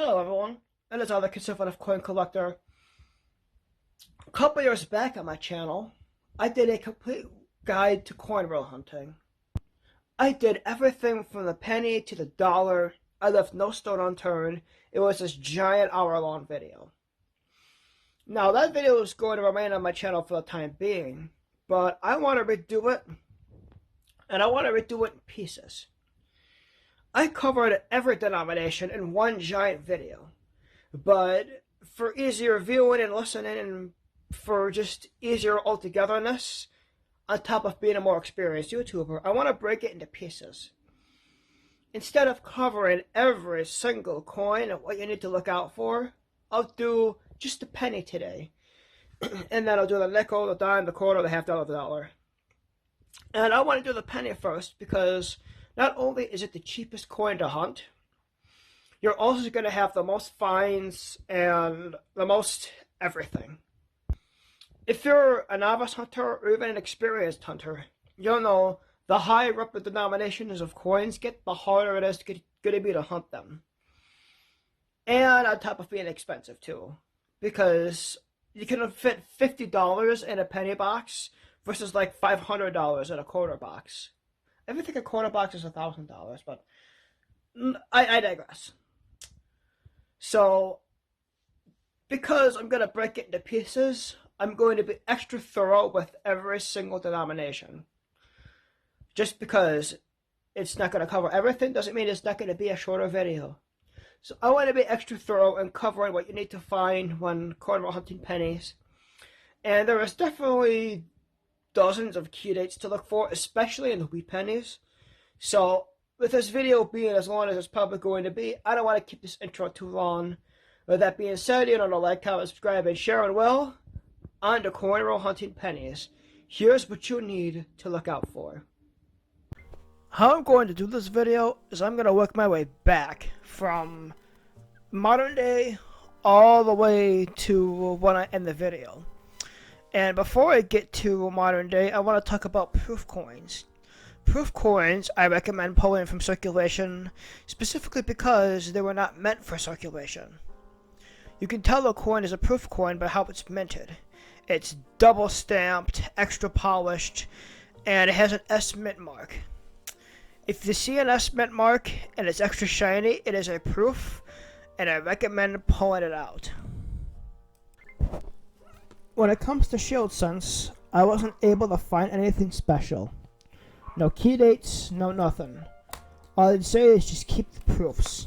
Hello everyone, and it's other conservative coin collector. A couple years back on my channel, I did a complete guide to coin roll hunting. I did everything from the penny to the dollar. I left no stone unturned. It was this giant hour-long video. Now that video is going to remain on my channel for the time being, but I want to redo it, and I want to redo it in pieces. I covered every denomination in one giant video, but for easier viewing and listening and for just easier altogether-ness, on top of being a more experienced YouTuber, I want to break it into pieces. Instead of covering every single coin and what you need to look out for, I'll do just the penny today. And then I'll do the nickel, the dime, the quarter, the half dollar, the dollar. And I want to do the penny first because not only is it the cheapest coin to hunt, you're also going to have the most finds and the most everything. If you're a novice hunter or even an experienced hunter, you'll know the higher up the denominations of coins get, the harder it is going to be to hunt them. And on top of being expensive too, because you can fit $50 in a penny box versus like $500 in a quarter box. I think a quarter box is $1,000, but I digress. So, because I'm going to break it into pieces, I'm going to be extra thorough with every single denomination. Just because it's not going to cover everything doesn't mean it's not going to be a shorter video. So I want to be extra thorough in covering what you need to find when coin roll hunting pennies. And there is definitely dozens of key dates to look for, especially in the wheat pennies. So with this video being as long as it's probably going to be, I don't want to keep this intro too long. With that being said, you know, like, comment, subscribe, and share, and well, on to coin roll hunting pennies. Here's what you need to look out for. How I'm going to do this video is I'm going to work my way back from modern day all the way to when I end the video. And before I get to modern day, I want to talk about proof coins. Proof coins I recommend pulling from circulation specifically because they were not meant for circulation. You can tell a coin is a proof coin by how it's minted. It's double stamped, extra polished, and it has an S mint mark. If you see an S mint mark and it's extra shiny, it is a proof, and I recommend pulling it out. When it comes to Shield Sense, I wasn't able to find anything special. No key dates, no nothing. All I'd say is just keep the proofs.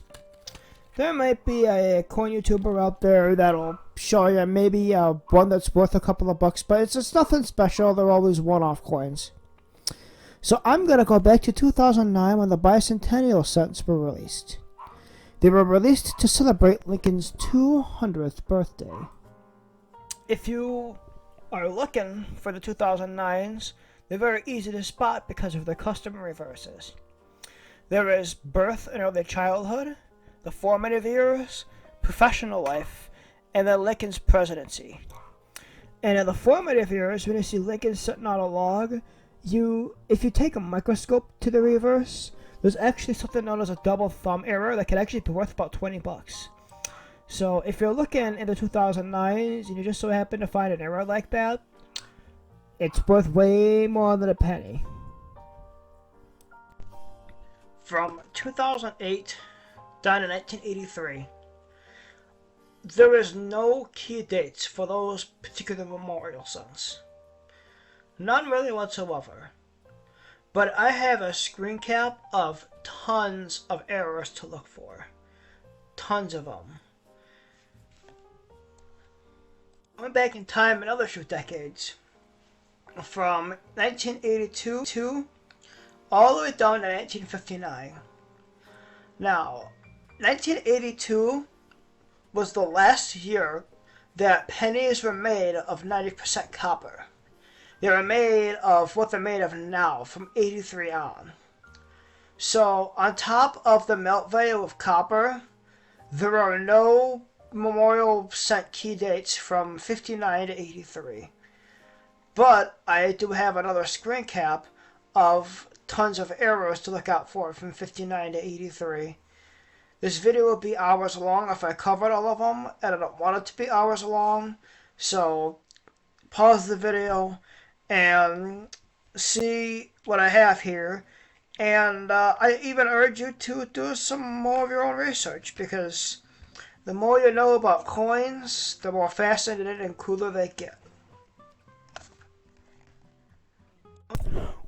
There might be a coin YouTuber out there that'll show you maybe one that's worth a couple of bucks, but it's just nothing special. They're always one-off coins. So I'm going to go back to 2009 when the bicentennial cents were released. They were released to celebrate Lincoln's 200th birthday. If you are looking for the 2009s, they're very easy to spot because of their custom reverses. There is birth and early childhood, the formative years, professional life, and then Lincoln's presidency. And in the formative years, when you see Lincoln sitting on a log, if you take a microscope to the reverse, there's actually something known as a double thumb error that can actually be worth about 20 bucks. So if you're looking in the 2009s and you just so happen to find an error like that, it's worth way more than a penny. From 2008 down to 1983, there is no key dates for those particular memorial cents. None really whatsoever. But I have a screen cap of tons of errors to look for. Tons of them. I went back in time another few decades. From 1982 all the way down to 1959. Now, 1982 was the last year that pennies were made of 90% copper. They were made of what they're made of now, from 83 on. So, on top of the melt value of copper, there are no memorial cent key dates from 59 to 83. But I do have another screen cap of tons of errors to look out for from 59 to 83. This video will be hours long if I covered all of them, and I don't want it to be hours long. So pause the video and see what I have here. And I even urge you to do some more of your own research, because the more you know about coins, the more fascinating and cooler they get.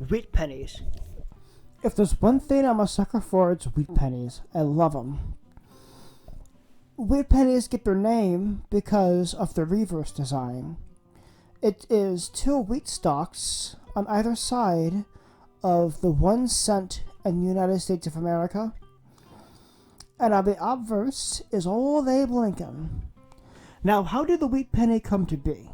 Wheat pennies. If there's one thing I'm a sucker for, it's wheat pennies. I love them. Wheat pennies get their name because of the reverse design. It is 2 wheat stalks on either side of the 1 cent in the United States of America. And on the obverse is old Abe Lincoln. Now, how did the wheat penny come to be?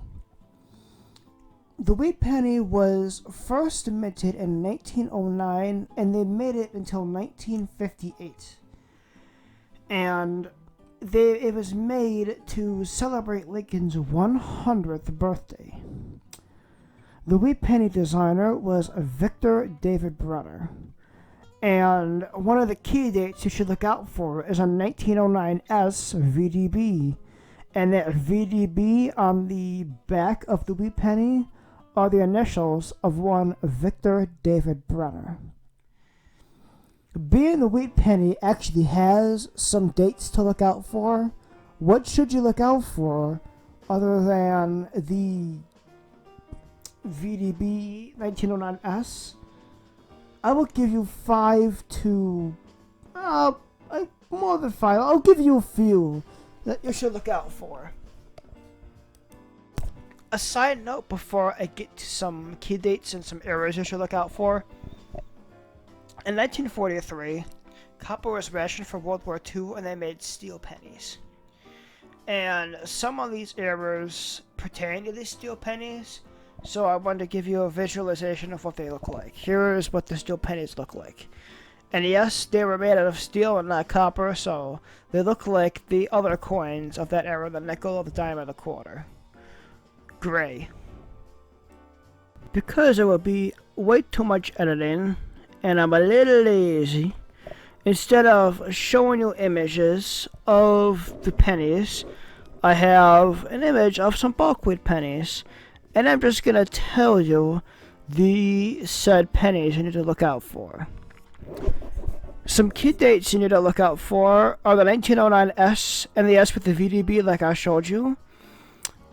The wheat penny was first minted in 1909, and they made it until 1958. And it was made to celebrate Lincoln's 100th birthday. The wheat penny designer was Victor David Brenner. And one of the key dates you should look out for is a 1909 S VDB. And that VDB on the back of the wheat penny are the initials of one Victor David Brenner. Being the wheat penny actually has some dates to look out for, what should you look out for other than the VDB 1909S? I will give you 5 to... more than 5. I'll give you a few that you should look out for. A side note before I get to some key dates and some errors you should look out for. In 1943, copper was rationed for World War II, and they made steel pennies. And some of these errors pertain to these steel pennies, so I wanted to give you a visualization of what they look like. Here is what the steel pennies look like. And yes, they were made out of steel and not copper, so they look like the other coins of that era, the nickel, the dime, and the quarter. Gray. Because it would be way too much editing, and I'm a little lazy, instead of showing you images of the pennies, I have an image of some bulk wheat pennies, and I'm just going to tell you the said pennies you need to look out for. Some key dates you need to look out for are the 1909 S and the S with the VDB like I showed you,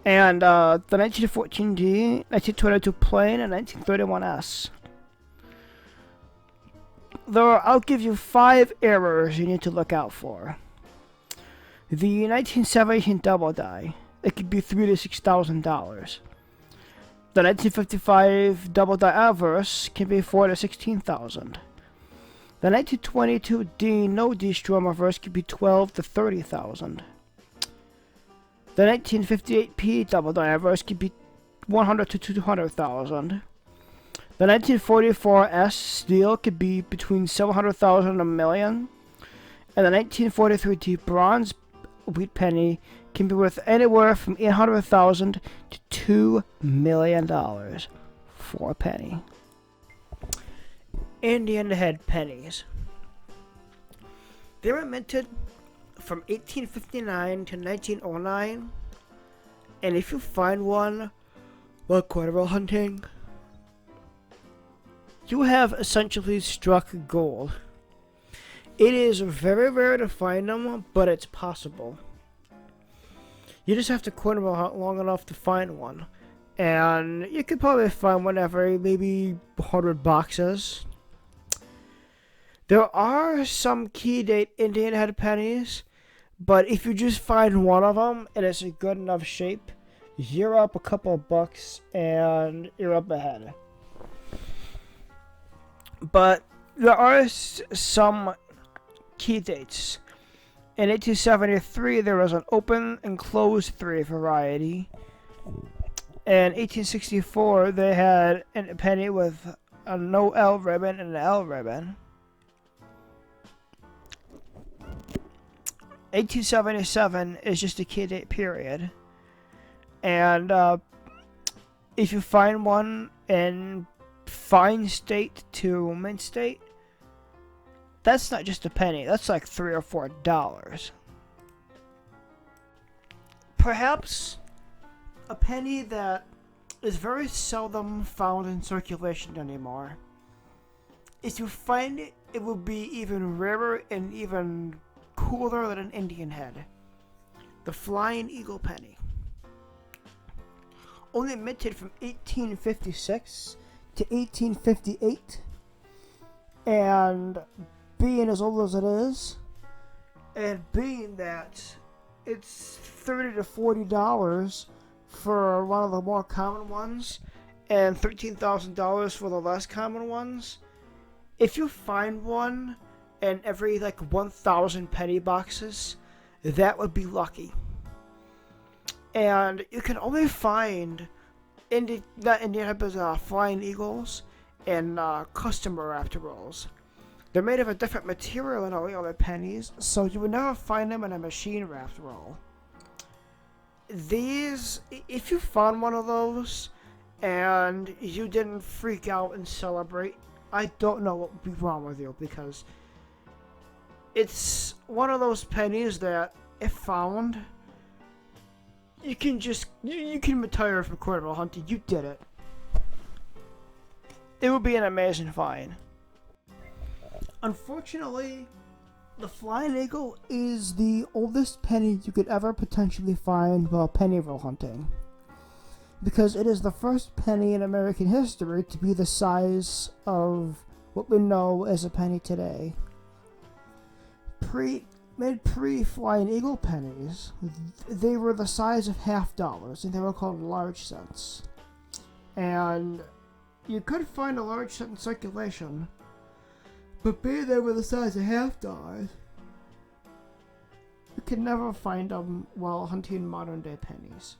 and the 1914 D, 1922 plain, and 1931 S. I'll give you 5 errors you need to look out for. The 1917 double die, it could be $3,000 to $6,000. The 1955 double die averse can be $4,000 to $16,000. The 1922 D no D-strom reverse could be $12,000 to $30,000. The 1958 P double die reverse could be $100,000 to $200,000. The 1944 S steel could be between $700,000 and $1 million. And the 1943 D bronze wheat penny can be worth anywhere from $800,000 to $2 million for a penny. Indian head pennies. They were minted from 1859 to 1909, and if you find one while quinroll hunting, you have essentially struck gold. It is very rare to find them, but it's possible. You just have to quinroll hunt long enough to find one, and you could probably find one every maybe 100 boxes. There are some key date Indian head pennies, but if you just find one of them and it's in good enough shape, you're up a couple of bucks and you're up ahead. But there are some key dates. In 1873, there was an open and closed 3 variety. In 1864, they had a penny with a no L ribbon and an L ribbon. 1877 is just a key date period. And if you find one in fine state to mint state, That's not just a penny, that's like $3 or $4. Perhaps a penny that is very seldom found in circulation anymore. If you find it, it will be even rarer and even cooler than an Indian head. The Flying Eagle penny. Only minted from 1856 to 1858, and being as old as it is, and being that it's $30 to $40 for one of the more common ones, and $13,000 for the less common ones, if you find one in every like 1,000 penny boxes, that would be lucky. And you can only find Flying Eagles and customer raptor rolls. They're made of a different material than all the other pennies, so you would never find them in a machine wrapped roll. These, if you found one of those and you didn't freak out and celebrate, I don't know what would be wrong with you, because it's one of those pennies that, if found, you can retire from quinroll hunting. You did it. It would be an amazing find. Unfortunately, the Flying Eagle is the oldest penny you could ever potentially find while penny roll hunting, because it is the first penny in American history to be the size of what we know as a penny today. Pre-Flying Eagle pennies, they were the size of $half, and they were called large cents. And you could find a large cent in circulation, but being they were the size of $half, you could never find them while hunting modern day pennies.